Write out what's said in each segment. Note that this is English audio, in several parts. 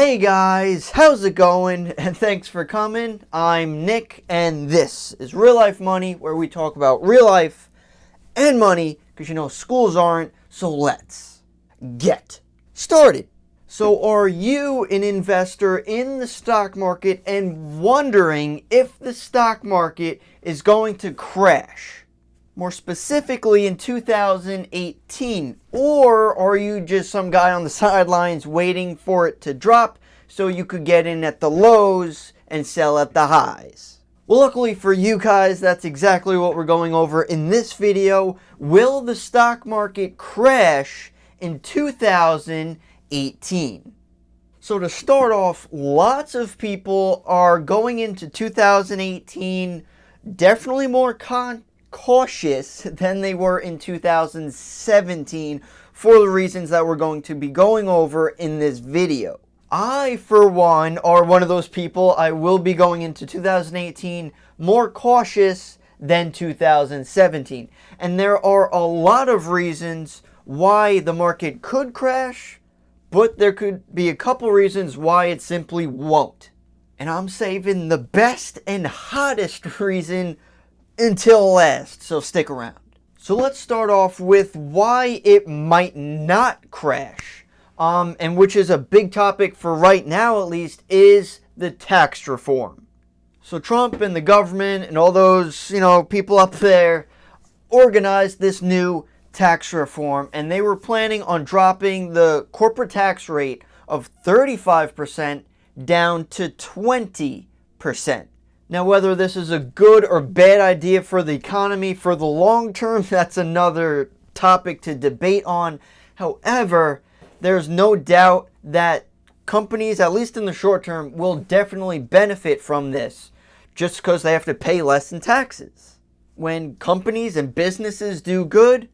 Hey guys, how's it going? And thanks for coming. I'm Nick, and this is Real Life Money, where we talk about real life and money, because you know schools aren't, so let's get started. So are you an investor in the stock market and wondering if the stock market is going to crash? More specifically in 2018, or are you just some guy on the sidelines waiting for it to drop so you could get in at the lows and sell at the highs? Well, luckily for you guys, that's exactly what we're going over in this video. Will the stock market crash in 2018? So to start off, lots of people are going into 2018 definitely more cautious than they were in 2017 for the reasons that we're going to be going over in this video. I, for one, are one of those people. I will be going into 2018 more cautious than 2017. And there are a lot of reasons why the market could crash, but there could be a couple reasons why it simply won't. And I'm saving the best and hottest reason until last, so stick around. So let's start off with why it might not crash, and which is a big topic for right now at least, is the tax reform. So Trump and the government and all those, people up there organized this new tax reform, and they were planning on dropping the corporate tax rate of 35% down to 20%. Now, whether this is a good or bad idea for the economy for the long term, that's another topic to debate on. However, there's no doubt that companies, at least in the short term, will definitely benefit from this just because they have to pay less in taxes. When companies and businesses do good,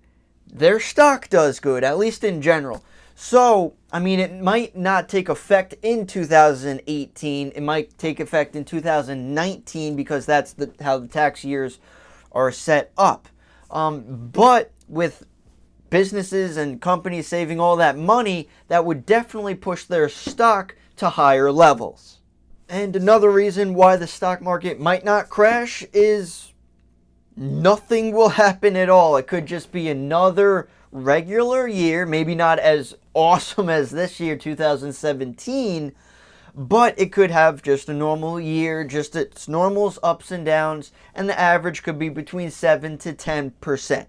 their stock does good, at least in general. So, it might not take effect in 2018. It might take effect in 2019 because that's how the tax years are set up. But with businesses and companies saving all that money, that would definitely push their stock to higher levels. And another reason why the stock market might not crash is nothing will happen at all. It could just be another regular year, maybe not as awesome as this year, 2017, but it could have just a normal year, just its normals, ups and downs, and the average could be between 7 to 10%.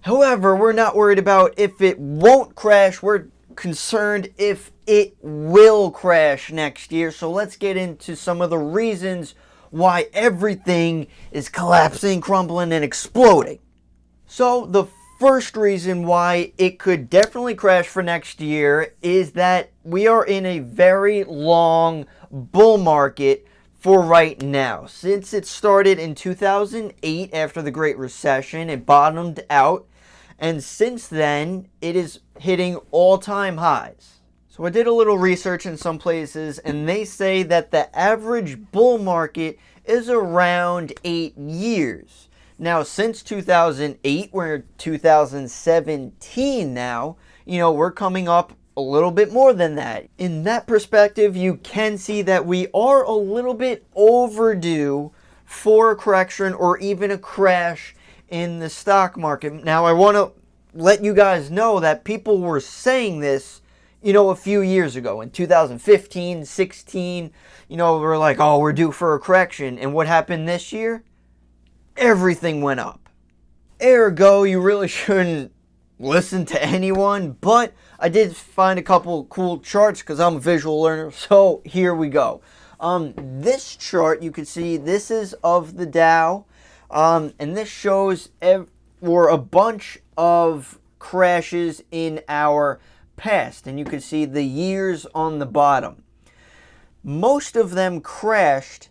However, we're not worried about if it won't crash. We're concerned if it will crash next year. So let's get into some of the reasons why everything is collapsing, crumbling, and exploding. So the first reason why it could definitely crash for next year is that we are in a very long bull market for right now. Since it started in 2008 after the Great Recession, it bottomed out, and since then it is hitting all-time highs. So I did a little research in some places, and they say that the average bull market is around 8 years. Now, since 2008, we're in 2017 now, we're coming up a little bit more than that. In that perspective, you can see that we are a little bit overdue for a correction or even a crash in the stock market. Now, I want to let you guys know that people were saying this, a few years ago, in 2015, 16, we're like, oh, we're due for a correction. And what happened this year? Everything went up. Ergo, you really shouldn't listen to anyone, but I did find a couple cool charts because I'm a visual learner, so here we go. This chart, you can see, this is of the Dow, and this shows for a bunch of crashes in our past, and you can see the years on the bottom. Most of them crashed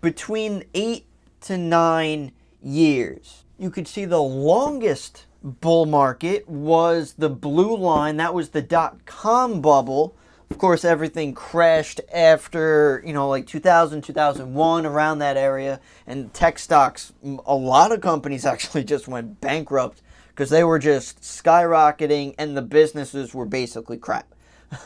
between 8 to 9 years. You could see the longest bull market was the blue line. That was the dot-com bubble. Of course, everything crashed after, like 2000, 2001, around that area. And tech stocks, a lot of companies actually just went bankrupt because they were just skyrocketing and the businesses were basically crap.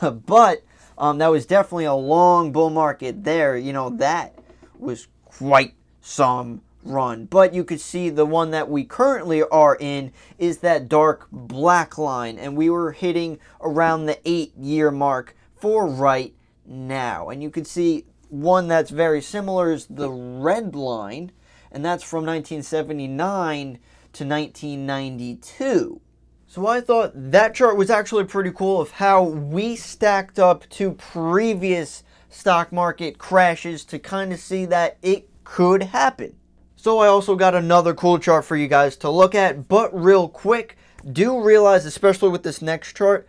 But That was definitely a long bull market there. That was quite some run. But you could see the one that we currently are in is that dark black line, and we were hitting around the 8-year mark for right now. And you could see one that's very similar is the red line, and that's from 1979 to 1992. So I thought that chart was actually pretty cool of how we stacked up to previous stock market crashes to kind of see that it could happen. So I also got another cool chart for you guys to look at, but real quick, do realize, especially with this next chart,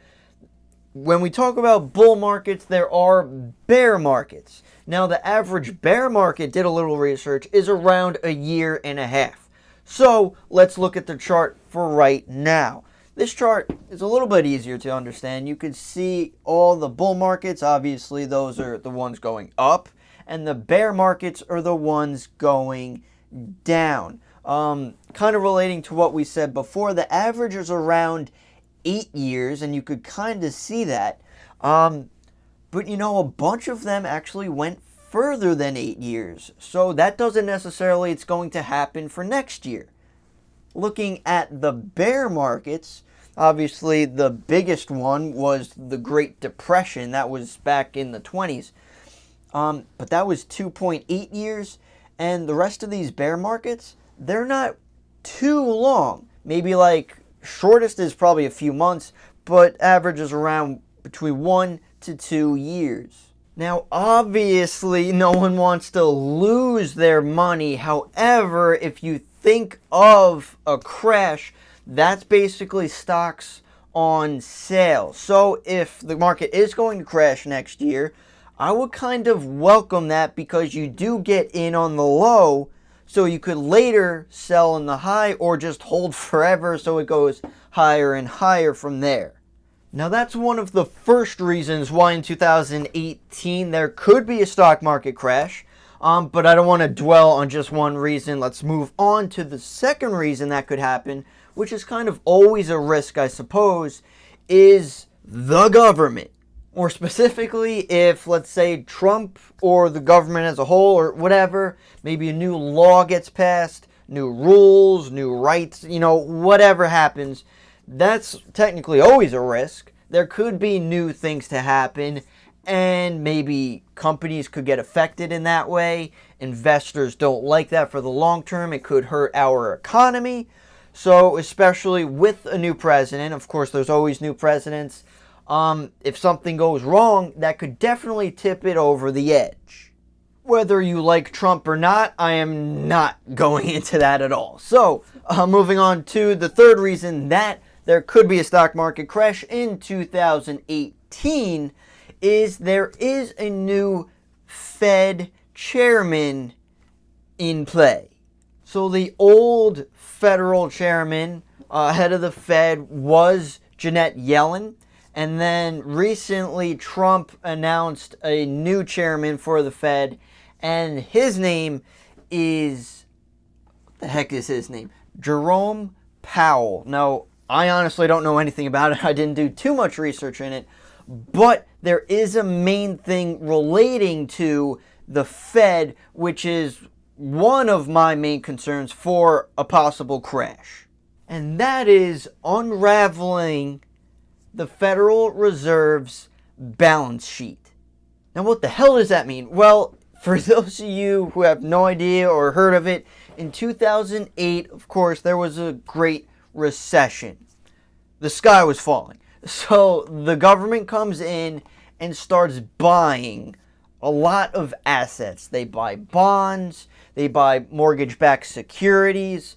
when we talk about bull markets, there are bear markets. Now, the average bear market, did a little research, is around a year and a half. So let's look at the chart for right now. This chart is a little bit easier to understand. You can see all the bull markets. Obviously, those are the ones going up, and the bear markets are the ones going down. Kind of relating to what we said before, the average is around 8 years, and you could kind of see that. But a bunch of them actually went further than 8 years. So that doesn't necessarily it's going to happen for next year. Looking at the bear markets, obviously the biggest one was the Great Depression. That was back in the 20s. But that was 2.8 years. And the rest of these bear markets, they're not too long. Maybe like shortest is probably a few months, but average is around between 1 to 2 years. Now, obviously, no one wants to lose their money. However, if you think of a crash, that's basically stocks on sale. So if the market is going to crash next year, I would kind of welcome that because you do get in on the low, so you could later sell in the high or just hold forever so it goes higher and higher from there. Now, that's one of the first reasons why in 2018 there could be a stock market crash. But I don't want to dwell on just one reason. Let's move on to the second reason that could happen, which is kind of always a risk, I suppose, is the government. Or specifically, if, let's say, Trump or the government as a whole or whatever, maybe a new law gets passed, new rules, new rights, whatever happens, that's technically always a risk. There could be new things to happen, and maybe companies could get affected in that way. Investors don't like that for the long term. It could hurt our economy. So especially with a new president, of course, there's always new presidents. If something goes wrong, that could definitely tip it over the edge. Whether you like Trump or not, I am not going into that at all. So, moving on to the third reason that there could be a stock market crash in 2018 is there is a new Fed chairman in play. So the old federal chairman, head of the Fed, was Janet Yellen. And then recently Trump announced a new chairman for the Fed, and his name is, what the heck is his name? Jerome Powell. Now, I honestly don't know anything about it. I didn't do too much research in it, but there is a main thing relating to the Fed, which is one of my main concerns for a possible crash. And that is unraveling the Federal Reserve's balance sheet. Now, what the hell does that mean? Well, for those of you who have no idea or heard of it, in 2008, of course, there was a great recession. The sky was falling. So the government comes in and starts buying a lot of assets. They buy bonds, they buy mortgage-backed securities,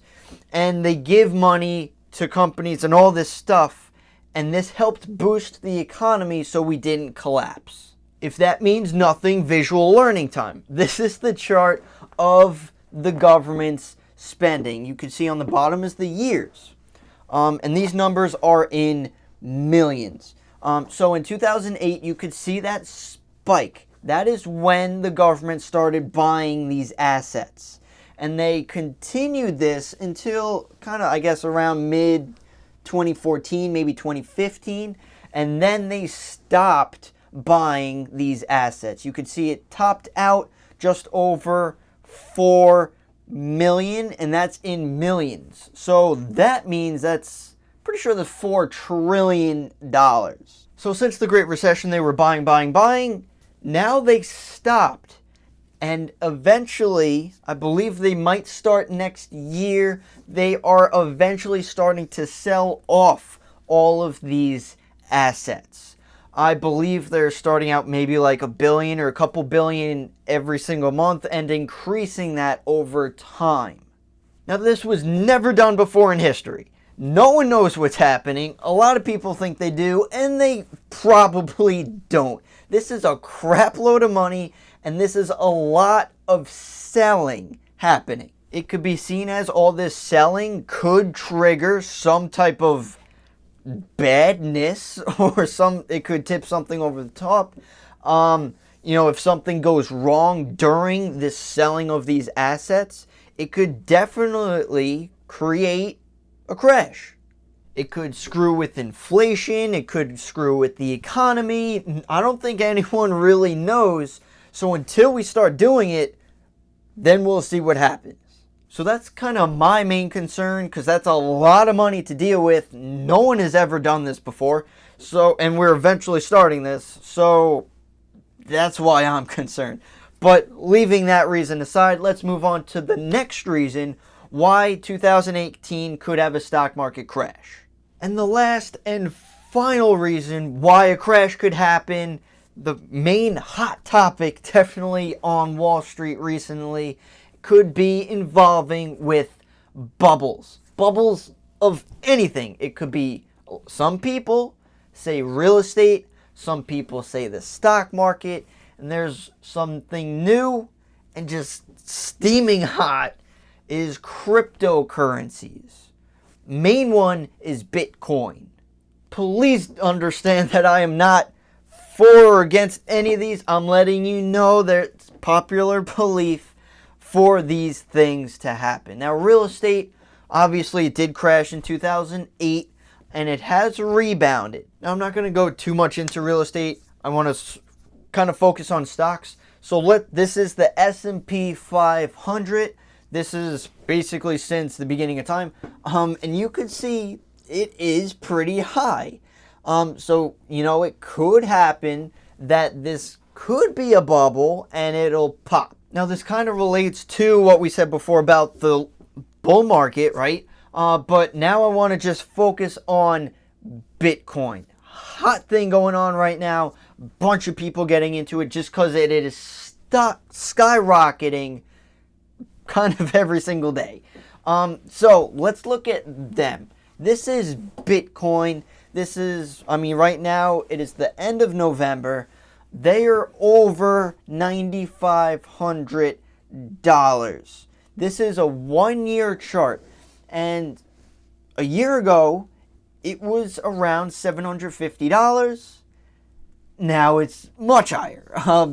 and they give money to companies and all this stuff. And this helped boost the economy so we didn't collapse. If that means nothing, visual learning time. This is the chart of the government's spending. You can see on the bottom is the years. And these numbers are in millions. So in 2008, you could see that spike. That is when the government started buying these assets. And they continued this until kind of, I guess, around mid 2014, maybe 2015, and then they stopped buying these assets. You could see it topped out just over 4 million, and that's in millions. So that means that's pretty sure that's $4 trillion. So since the Great Recession, they were buying. Now they stopped. And eventually, I believe they might start next year, they are eventually starting to sell off all of these assets. I believe they're starting out maybe like $1 billion or a couple billion every single month and increasing that over time. Now, this was never done before in history. No one knows what's happening. A lot of people think they do, and they probably don't. This is a crap load of money, and this is a lot of selling happening. It could be seen as all this selling could trigger some type of badness, or it could tip something over the top. If something goes wrong during this selling of these assets, it could definitely create a crash. It could screw with inflation. It could screw with the economy. I don't think anyone really knows. So until we start doing it, then we'll see what happens. So that's kind of my main concern, because that's a lot of money to deal with. No one has ever done this before. And we're eventually starting this. So that's why I'm concerned. But leaving that reason aside, let's move on to the next reason why 2018 could have a stock market crash. And the last and final reason why a crash could happen, the main hot topic definitely on Wall Street recently, could be involving with bubbles. Bubbles of anything. It could be, some people say real estate, some people say the stock market, and there's something new and just steaming hot is cryptocurrencies. Main one is Bitcoin. Please understand that I am not for or against any of these. I'm letting you know there's popular belief for these things to happen. Now, real estate, obviously it did crash in 2008, and it has rebounded. Now, I'm not going to go too much into real estate. I want to kind of focus on stocks. So this is the S&P 500. This is basically since the beginning of time. And you could see it is pretty high. It could happen that this could be a bubble and it'll pop. Now, this kind of relates to what we said before about the bull market, right? But now I want to just focus on Bitcoin. Hot thing going on right now. Bunch of people getting into it just because it is skyrocketing kind of every single day. So let's look at them. This is Bitcoin. Right now it is the end of November. They are over $9,500. This is a 1-year chart. And a year ago, it was around $750. Now it's much higher.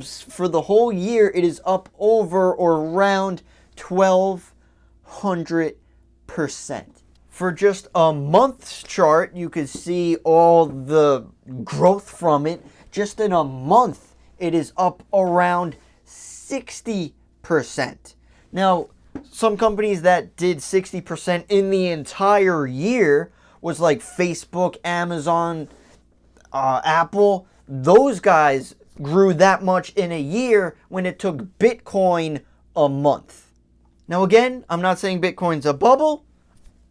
For the whole year, it is up over or around 1,200%. For just a month's chart, you could see all the growth from it. Just in a month, it is up around 60%. Now, some companies that did 60% in the entire year was like Facebook, Amazon, Apple. Those guys grew that much in a year when it took Bitcoin a month. Now, again, I'm not saying Bitcoin's a bubble.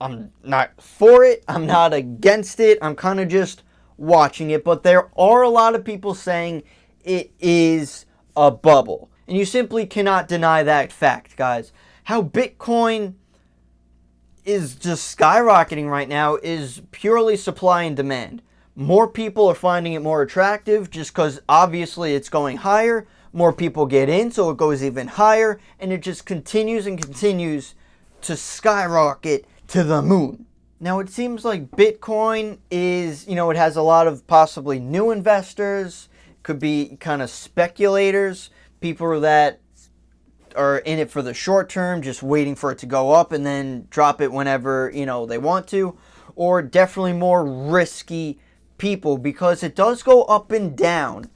I'm not for it. I'm not against it. I'm kind of just watching it. But there are a lot of people saying it is a bubble. And you simply cannot deny that fact, guys. How Bitcoin is just skyrocketing right now is purely supply and demand. More people are finding it more attractive just because obviously it's going higher. More people get in, so it goes even higher. And it just continues and continues to skyrocket to the moon. Now, it seems like Bitcoin is, it has a lot of possibly new investors. Could be kind of speculators. People that are in it for the short term, just waiting for it to go up and then drop it whenever, they want to. Or definitely more risky people, because it does go up and down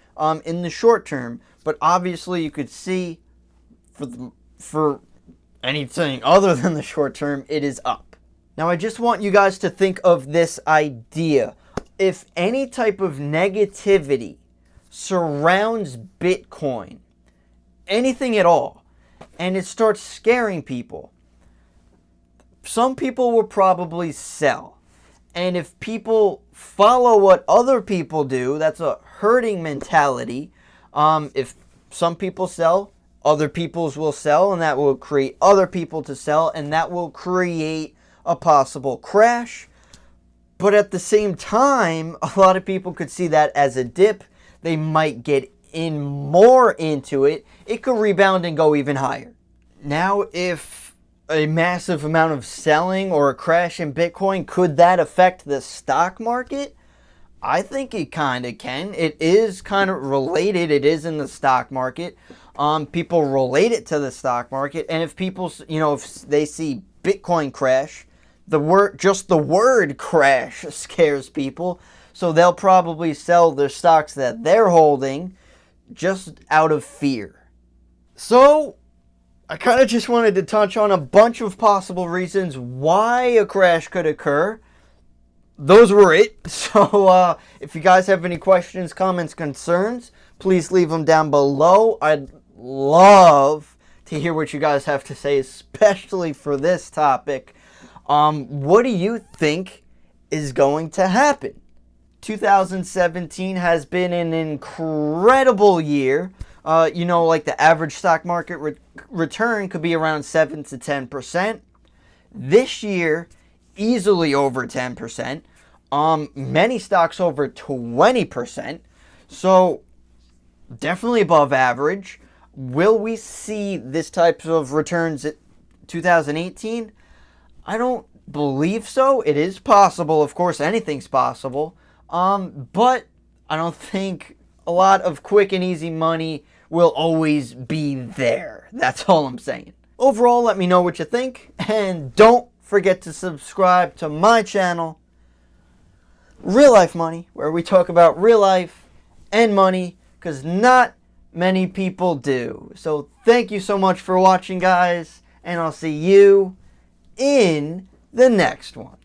in the short term. But obviously you could see for anything other than the short term, it is up. Now I just want you guys to think of this idea. If any type of negativity surrounds Bitcoin, anything at all, and it starts scaring people, some people will probably sell. And if people follow what other people do, that's a herding mentality. If some people sell, other people's will sell, and that will create other people to sell, and that will create a possible crash. But at the same time, a lot of people could see that as a dip. They might get in more into it. It could rebound and go even higher. Now, if a massive amount of selling or a crash in Bitcoin, could that affect the stock market? I think it kind of can. It is kind of related. It is in the stock market. People relate it to the stock market. And if people, if they see Bitcoin crash, the word crash scares people. So they'll probably sell their stocks that they're holding just out of fear. So I kind of just wanted to touch on a bunch of possible reasons why a crash could occur. Those were it. So if you guys have any questions, comments, concerns, please leave them down below. I'd love to hear what you guys have to say, especially for this topic. What do you think is going to happen? 2017 has been an incredible year. Like the average stock market return could be around 7 to 10%. This year, easily over 10%. Many stocks over 20%. So definitely above average. Will we see this type of returns at 2018? I don't believe so. It is possible. Of course, anything's possible. But I don't think a lot of quick and easy money will always be there. That's all I'm saying. Overall, let me know what you think. And don't forget to subscribe to my channel, Real Life Money, where we talk about real life and money, because not many people do. So thank you so much for watching, guys, and I'll see you in the next one.